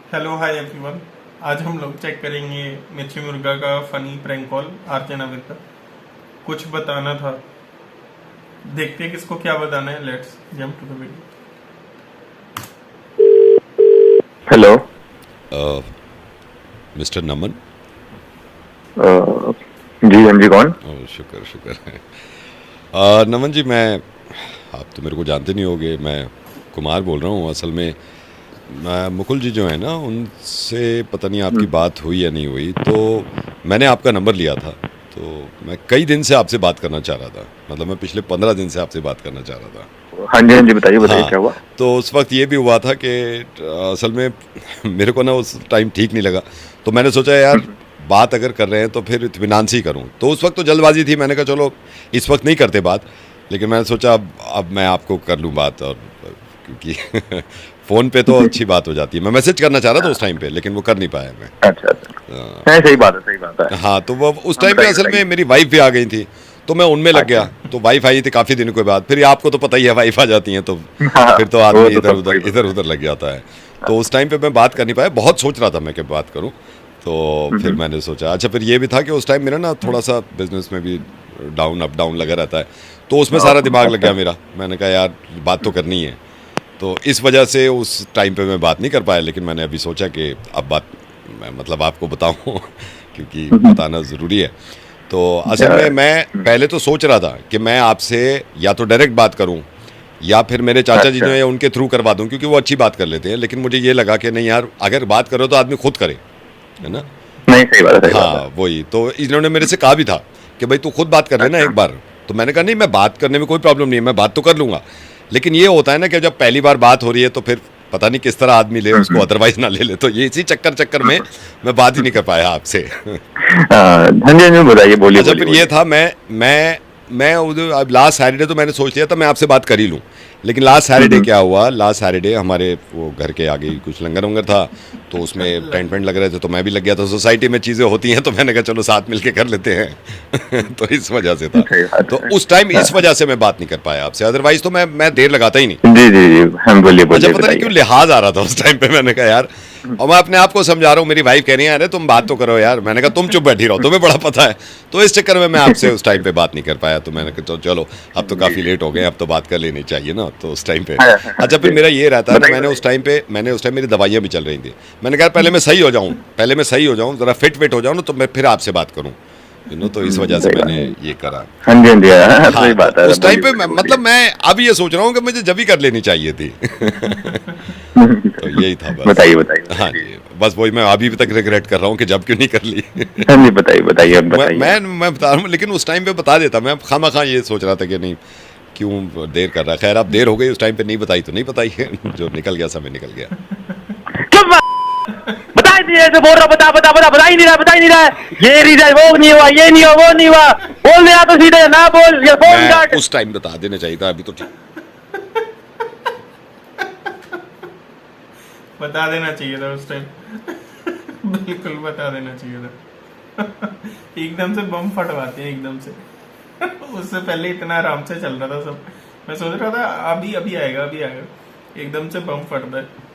Hello hi everyone. आज हम लोग चेक करेंगे मिर्ची मुर्गा का funny prank call RJ Naveed का। कुछ बताना था, देखते हैं किसको क्या बताना है। Let's jump to the video. Hello. Mister Naman. जी हाँ जी, कौन? शुक्र शुक्र है। नमन जी, आप तो मेरे को जानते नहीं होगे, मैं कुमार बोल रहा हूँ। असल में मुकुल जी जो है ना, उनसे पता नहीं आपकी बात हुई या नहीं हुई, तो मैंने आपका नंबर लिया था। तो मैं कई दिन से आपसे बात करना चाह रहा था, मतलब मैं पिछले 15 दिन से आपसे बात करना चाह रहा था। हाँ जी हाँ जी, बताइए बताइए हाँ, क्या हुआ? तो उस वक्त ये भी हुआ था कि असल में मेरे को ना उस टाइम ठीक नहीं लगा, तो मैंने सोचा यार बात अगर कर रहे हैं तो फिर इत्मीनान से ही करूं। तो उस वक्त तो जल्दबाजी थी, मैंने कहा चलो इस वक्त नहीं करते बात, लेकिन मैंने सोचा अब मैं आपको कर लूं बात। और क्योंकि फ़ोन पे तो अच्छी बात हो जाती है, मैं मैसेज करना चाह रहा था उस टाइम पे, लेकिन वो कर नहीं पाया मैं। अच्छा अच्छा, नहीं, सही बात है, सही बात है। हाँ, तो वो उस हाँ, टाइम पे बताइए असल में बताइए। मेरी वाइफ भी आ गई थी, तो मैं उनमें लग गया। अच्छा। तो वाइफ आई थी काफ़ी दिनों के बाद, फिर आपको तो पता ही है वाइफ आ जाती हैं तो हाँ, फिर तो वो आदमी तो सबको ही इधर पता उधर लग जाता है। तो उस टाइम पे मैं बात कर नहीं पाया, बहुत सोच रहा था मैं कि बात करूं। तो है। फिर मैंने सोचा, अच्छा फिर ये भी था कि उस टाइम मेरा ना थोड़ा सा बिजनेस में भी डाउन अप डाउन लगा रहता है, तो उसमें सारा दिमाग लग अच्छा। गया मेरा। मैंने कहा यार बात तो करनी है, तो इस वजह से उस टाइम पे मैं बात नहीं कर पाया। लेकिन मैंने अभी सोचा कि अब बात मैं मतलब आपको बताऊं क्योंकि बताना ज़रूरी है। तो असल में मैं पहले तो सोच रहा था कि मैं आपसे या तो डायरेक्ट बात करूं या फिर मेरे चाचा जी जो अच्छा, है उनके थ्रू करवा दूं, क्योंकि वो अच्छी बात कर लेते हैं। लेकिन मुझे ये लगा कि नहीं यार, अगर बात करो तो आदमी खुद करे, है ना। नहीं, सही बात है, सही बात है। हाँ वही तो, इन्होंने मेरे से कहा भी था कि भाई तू खुद बात कर लेना अच्छा। एक बार। तो मैंने कहा नहीं, मैं बात करने में कोई प्रॉब्लम नहीं है, मैं बात तो कर लूँगा। लेकिन ये होता है ना कि जब पहली बार बात हो रही है तो फिर पता नहीं किस तरह आदमी ले उसको, अदरवाइज ना ले ले। तो ये इसी चक्कर में मैं बात ही नहीं कर पाया आपसे। हाँ जी हाँ जी, बताइए, बोलिए अच्छा बोलिए फिर ये बोलिए। था, मैं उधर अब लास्ट सैटरडे तो मैंने सोच लिया था मैं आपसे बात कर ही लूँ। लेकिन लास्ट सैटरडे क्या हुआ, लास्ट सैटरडे हमारे वो घर के आगे ही कुछ लंगर वंगर था, तो उसमें टेंट वेंट लग रहे थे, तो मैं भी लग गया था। सोसाइटी में चीज़ें होती हैं, तो मैंने कहा चलो साथ मिलके कर लेते हैं। तो इस वजह से था। सही बात तो है। उस टाइम हाँ, इस वजह से मैं बात नहीं कर पाया आपसे, अदरवाइज तो मैं देर लगाता ही नहीं। जी जी जी, हम बोलिए अच्छा बोलिए पता नहीं क्यों बताइए। लिहाज आ रहा था उस टाइम पे, मैंने कहा यार, और मैं अपने आप को समझा रहा हूँ, मेरी वाइफ कह रही है अरे तुम बात तो करो यार। मैंने कहा तुम चुप बैठी रहो, तुम्हें बड़ा पता है। तो इस चक्कर में मैं आपसे उस टाइम पे बात नहीं कर पाया। तो मैंने कहा तो चलो, अब तो जी काफ़ी जी। लेट हो गए, अब तो बात कर लेनी चाहिए ना, तो उस टाइम पे। हाँ हाँ हाँ, अच्छा फिर जी, मेरा ये रहता है ना, बताइए बताइए। मैंने उस टाइम मेरी दवाइयाँ भी चल रही थी। मैंने कहा पहले मैं सही हो जाऊँ, ज़रा फिट हो जाऊँ ना, तो मैं फिर आपसे बात करूँ, तो इस वजह से सही मैंने बात। ये करा। हाँ जी हाँ जी, हाँ, हाँ, सही तो बात है, उस टाइम बोलिए पे बोलिए बोलिए। मतलब मैं अब ये सोच रहा हूँ कि मुझे जब ही कर लेनी चाहिए थी। तो यही था बस। बताइए बताइए हाँ बताइए। जी, बस वही मैं अभी भी तक रिग्रेट कर रहा हूँ कि जब क्यों नहीं कर ली। हाँ जी, बताइए बताइए, अब मैं बताइए। मैं मैं बता रहा हूँ, लेकिन उस टाइम पे बता देता। मैं खामा ये सोच रहा था कि नहीं, क्यों देर कर रहा है। खैर अब देर हो गई, उस टाइम पे नहीं बताई तो नहीं बताई है। जो निकल गया समय निकल गया। चुप! बता ही नहीं रहे तो बोल रहा, बता बता बता, बता ही नहीं रहा, बता ही नहीं रहा। ये रीजन, वो नहीं हुआ, ये नहीं हुआ, वो नहीं हुआ। बोल दिया तो सीधे ना बोल, ये फोन मैं काट। उस टाइम बता देना चाहिए था, अभी तो ठीक। बता देना चाहिए था उस टाइम। बिल्कुल बता देना चाहिए था। एकदम से बम फटवाते हैं एकदम से। उससे पहले इतना आराम से चल रहा था सब। मैं सोच रहा था अभी अभी आएगा, अभी आएगा, एकदम से बम फटता है।